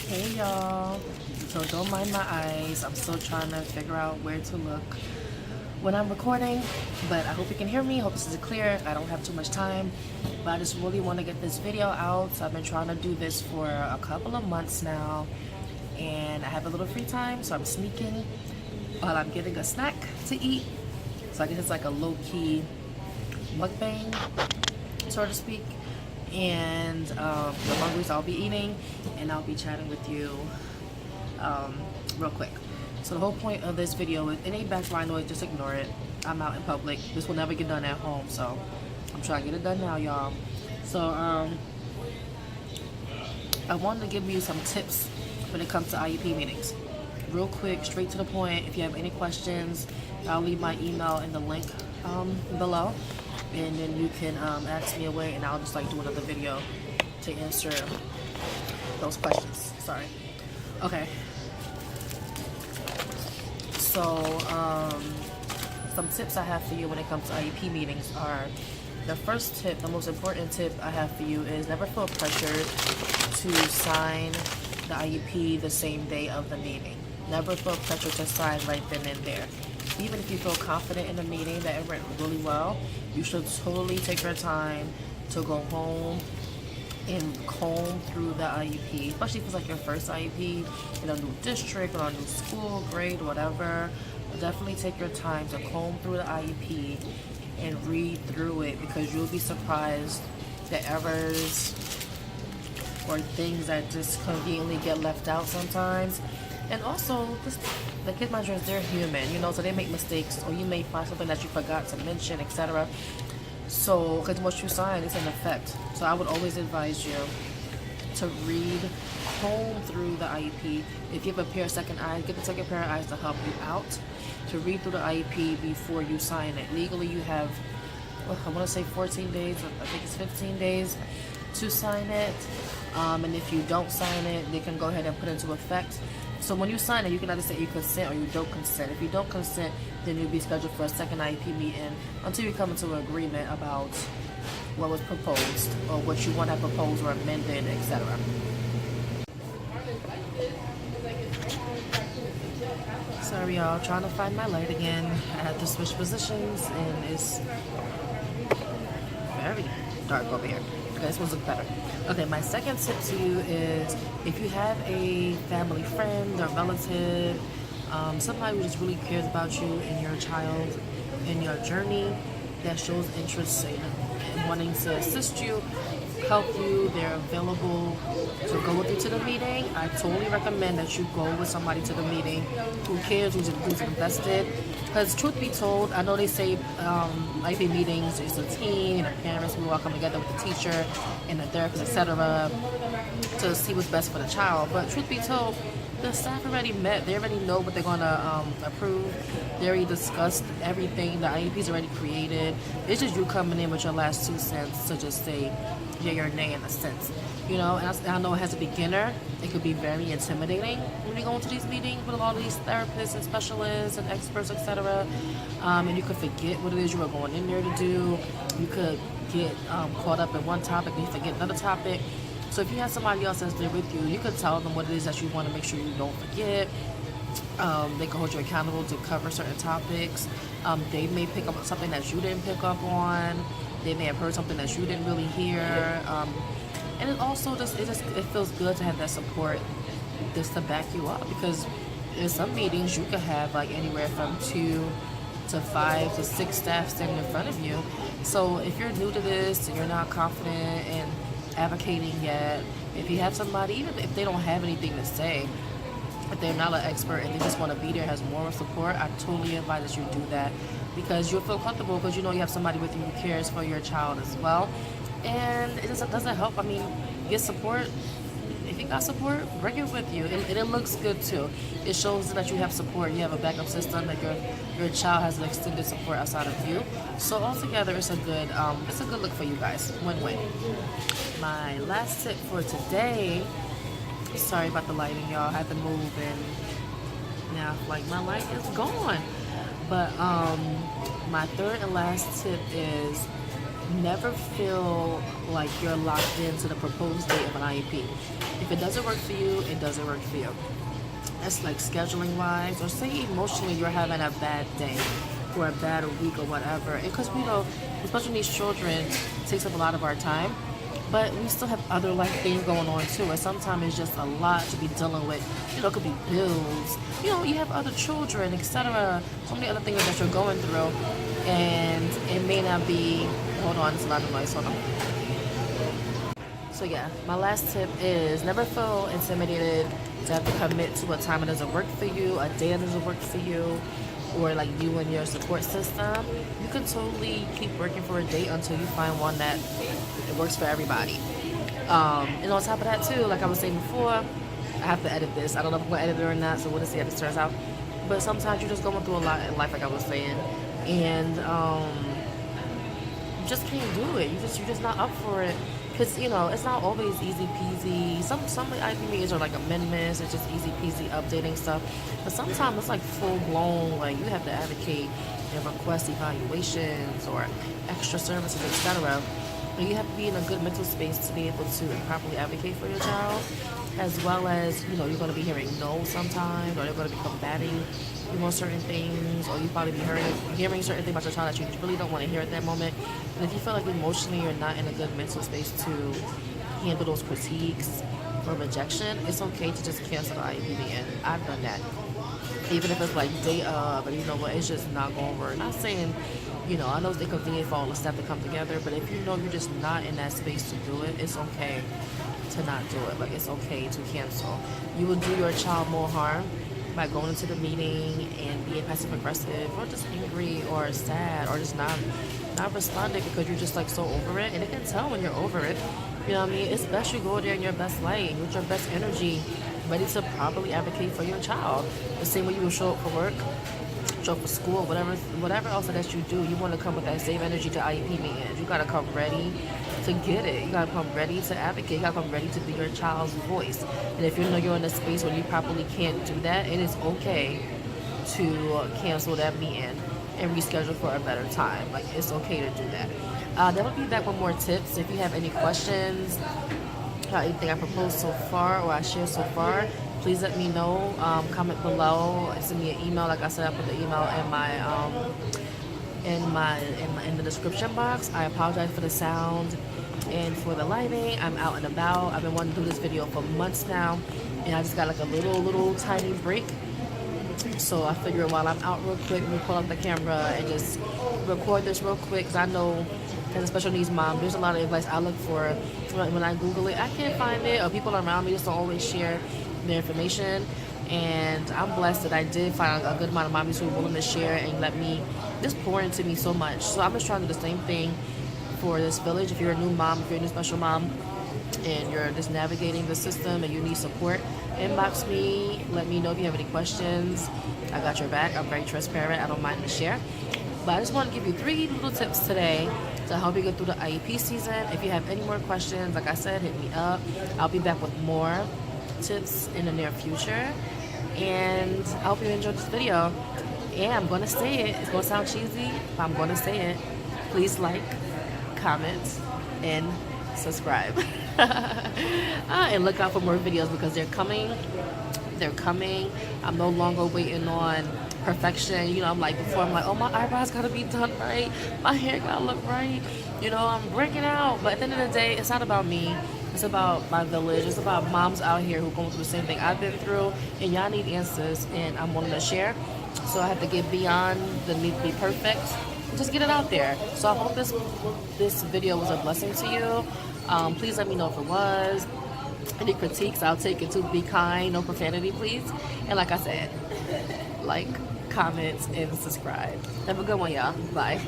Hey y'all, so don't mind my eyes. I'm still trying to figure out where to look when I'm recording, but I hope you can hear me. Hope this is clear. I don't have too much time, but I just really want to get this video out. So I've been trying to do this for a couple of months now, and I have a little free time, so I'm sneaking while I'm getting a snack to eat. So I guess it's like a low-key mukbang, so to speak. And the hungry, so I'll be eating and I'll be chatting with you real quick. So the whole point of this video is any background noise, just ignore it. I'm out in public. This will never get done at home, so I'm trying to get it done now, y'all. So I wanted to give you some tips when it comes to IEP meetings. Real quick, straight to the point. If you have any questions, I'll leave my email in the link below, and then you can ask me away, and I'll just like do another video to answer those questions. Sorry. Okay. So some tips I have for you when it comes to IEP meetings are: the first tip, the most important tip I have for you is never feel pressured to sign the IEP the same day of the meeting. Never feel pressured to sign right then and there. Even if you feel confident in the meeting that it went really well, you should totally take your time to go home and comb through the IEP, especially if it's like your first IEP in a new district or a new school, grade, whatever. Definitely take your time to comb through the IEP and read through it, because you'll be surprised the errors or things that just conveniently get left out sometimes. And also, just the kid managers, they're human, you know, so they make mistakes, or you may find something that you forgot to mention, etc. So, because what you sign is in effect. So I would always advise you to read, comb through the IEP. If you have a pair of second eyes, get the second pair of eyes to help you out, to read through the IEP before you sign it. Legally, you have, I want to say 14 days, I think it's 15 days to sign it. And if you don't sign it, they can go ahead and put it into effect. So when you sign it, you can either say you consent or you don't consent. If you don't consent, then you'll be scheduled for a second IEP meeting until you come into an agreement about what was proposed or what you want to propose or amended, etc. Sorry y'all, trying to find my light again. I had to switch positions and it's very dark over here. Okay, this one's look better. Okay, my second tip to you is if you have a family friend or relative, somebody who just really cares about you and your child in your journey, that shows interest in wanting to assist you, help you, they're available to go with you to the meeting, I totally recommend that you go with somebody to the meeting who cares, who's invested. Because truth be told, I know they say IEP meetings is a team, and the parents, we all come together with the teacher and the therapist, etc., to see what's best for the child. But truth be told, the staff already met. They already know what they're going to approve. They already discussed everything. The IEP's already created. It's just you coming in with your last 2 cents to just say yay or nay in a sense. You know, and I know as a beginner, it could be very intimidating when you go into these meetings with a lot of these therapists and specialists and experts, etc. And you could forget what it is you were going in there to do. You could get caught up in one topic and you forget another topic. So if you have somebody else that's there with you, you could tell them what it is that you want to make sure you don't forget. They can hold you accountable to cover certain topics. They may pick up on something that you didn't pick up on. They may have heard something that you didn't really hear. And it also it feels good to have that support just to back you up, because in some meetings you could have like anywhere from 2 to 5 to 6 staff standing in front of you. So if you're new to this and you're not confident in advocating yet, if you have somebody, even if they don't have anything to say, if they're not an expert and they just want to be there, has moral support, I totally advise that you do that, because you'll feel comfortable because you know you have somebody with you who cares for your child as well. And it just doesn't help. I mean, get support. If you got support, bring it with you. And it looks good too. It shows that you have support. You have a backup system, that your child has an extended support outside of you. So altogether, it's a good look for you guys. Win-win. My last tip for today. Sorry about the lighting, y'all. I had to move and now like my light is gone. But my third and last tip is never feel like you're locked into the proposed date of an IEP. If it doesn't work for you, it doesn't work for you. That's like scheduling wise, or say emotionally you're having a bad day or a bad week or whatever. Because we know, especially these children, it takes up a lot of our time. But we still have other life things going on too, and sometimes it's just a lot to be dealing with. You know, it could be bills. You know, you have other children, etc. So many other things that you're going through, and it may not be. Hold on, it's a lot of noise. Hold on. So yeah, my last tip is never feel intimidated to have to commit to a time that doesn't work for you, a day that doesn't work for you, or like you and your support system. You can totally keep working for a date until you find one that it works for everybody. And on top of that too, like I was saying before, I have to edit this. I don't know if I'm gonna edit it or not, so we'll just see how this turns out. But sometimes you're just going through a lot in life, like I was saying, and you just can't do it. You're just not up for it. Because, you know, it's not always easy peasy. Some IP meetings are like amendments. It's just easy peasy updating stuff. But sometimes it's like full blown. Like you have to advocate and request evaluations or extra services, etc. And you have to be in a good mental space to be able to properly advocate for your child, as well as, you know, you're going to be hearing no sometimes, or they're going to be combating you on certain things, or you probably be hearing certain things about your child that you really don't want to hear at that moment. And if you feel like emotionally you're not in a good mental space to handle those critiques or rejection, it's okay to just cancel the IEP meeting. I've done that. Even if it's like day of, and you know what, it's just not going to work. Not saying, you know, I know it's inconvenient for all the stuff to come together, but if you know you're just not in that space to do it, it's okay to not do it. Like, it's okay to cancel. You will do your child more harm by going into the meeting and being passive aggressive, or just angry or sad, or just not responding because you're just like so over it. And it can tell when you're over it. You know what I mean? It's best you go there in your best light, with your best energy, ready to properly advocate for your child. The same way you will show up for work, show up for school, whatever else that you do, you want to come with that same energy to IEP meetings. You gotta come ready to get it. You gotta come ready to advocate. You gotta come ready to be your child's voice. And if you know you're in a space where you probably can't do that, it is okay to cancel that meeting and reschedule for a better time. Like, it's okay to do that. Then we'll be back with more tips. If you have any questions, anything I proposed so far or I shared so far, please let me know. Comment below. Send me an email. Like I said, I put the email in the description box. I apologize for the sound and for the lighting. I'm out and about. I've been wanting to do this video for months now, and I just got like a little tiny break. So I figured while I'm out real quick, let me pull up the camera and just record this real quick, because I know as a special needs mom, there's a lot of advice I look for when I Google it. I can't find it, or people around me just don't always share their information. And I'm blessed that I did find a good amount of mommies who are willing to share and let me just pour into me so much. So I'm just trying to do the same thing for this village. If you're a new mom, if you're a new special mom, and you're just navigating the system and you need support, inbox me. Let me know if you have any questions. I got your back. I'm very transparent. I don't mind to share. But I just want to give you 3 little tips today to help you get through the IEP season. If you have any more questions, like I said, hit me up. I'll be back with more tips in the near future. And I hope you enjoyed this video. And I'm going to say it. It's going to sound cheesy, but I'm going to say it. Please like, comment, and subscribe. And look out for more videos, because they're coming. I'm no longer waiting on perfection. You know, I'm like, before I'm like, oh, my eyebrows gotta be done right, my hair gotta look right, you know, I'm breaking out. But at the end of the day, it's not about me. It's about my village. It's about moms out here who are going through the same thing I've been through, and y'all need answers, and I'm willing to share. So I have to get beyond the need to be perfect, just get it out there. So I hope this video was a blessing to you. Please let me know if it was. Any critiques, I'll take it too. Be kind, no profanity, please. And like I said, like, comment, and subscribe. Have a good one, y'all. Bye.